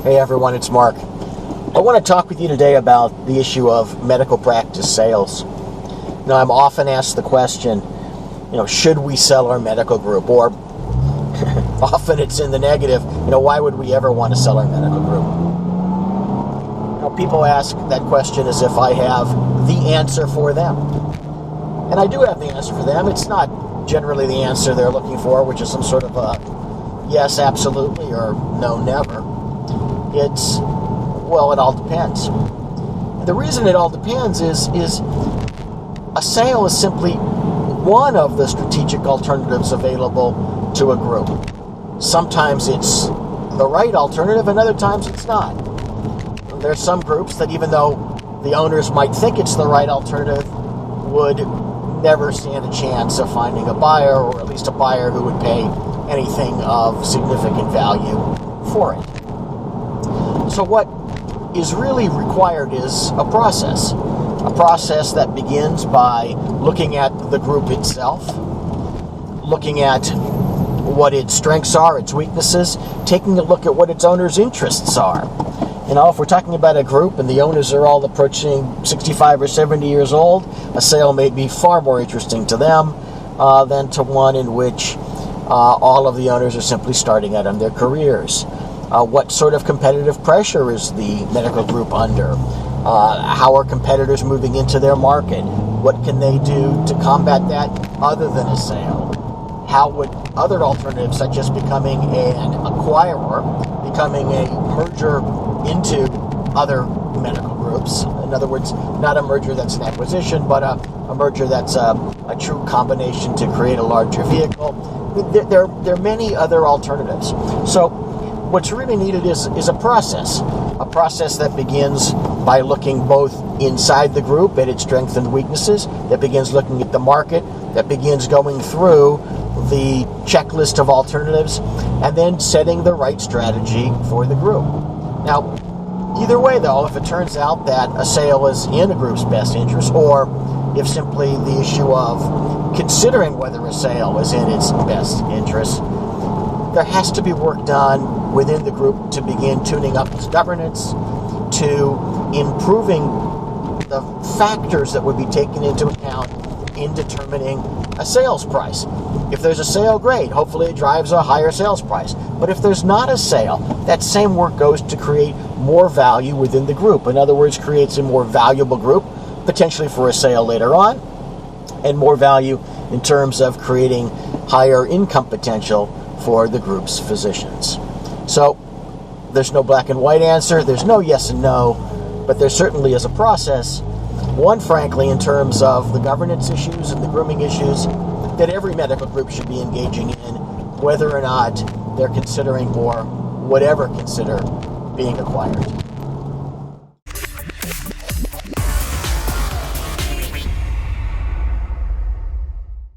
Hey everyone, it's Mark. I want to talk with you today about the issue of medical practice sales. I'm often asked the question, should we sell our medical group? Or often it's in the negative, why would we ever want to sell our medical group? People ask that question as if I have the answer for them. And I do have the answer for them. It's not generally the answer they're looking for, which is some sort of a yes, absolutely, or no, never. It's, well, it all depends. The reason it all depends is a sale is simply one of the strategic alternatives available to a group. Sometimes it's the right alternative, and other times it's not. There's some groups that, even though the owners might think it's the right alternative, would never stand a chance of finding a buyer, or at least a buyer who would pay anything of significant value for it. So what is really required is a process that begins by looking at the group itself, looking at what its strengths are, its weaknesses, taking a look at what its owners' interests are. If we're talking about a group and the owners are all approaching 65 or 70 years old, a sale may be far more interesting to them than to one in which all of the owners are simply starting out on their careers. What sort of competitive pressure is the medical group under? How are competitors moving into their market? What can they do to combat that other than a sale? How would other alternatives, such as becoming an acquirer, becoming a merger into other medical groups, in other words, not a merger that's an acquisition, but a merger that's a true combination to create a larger vehicle. There are many other alternatives. So what's really needed is a process that begins by looking both inside the group at its strengths and weaknesses, that begins looking at the market, that begins going through the checklist of alternatives, and then setting the right strategy for the group. Now, either way though, if it turns out that a sale is in a group's best interest, or if simply the issue of considering whether a sale is in its best interest, there has to be work done within the group to begin tuning up its governance, to improving the factors that would be taken into account in determining a sales price. If there's a sale, great. Hopefully it drives a higher sales price. But if there's not a sale, that same work goes to create more value within the group. In other words, creates a more valuable group, potentially for a sale later on, and more value in terms of creating higher income potential for the group's physicians. So there's no black and white answer. There's no yes and no, but there certainly is a process. One, frankly, in terms of the governance issues and the grooming issues that every medical group should be engaging in, whether or not they're considering or would ever consider being acquired.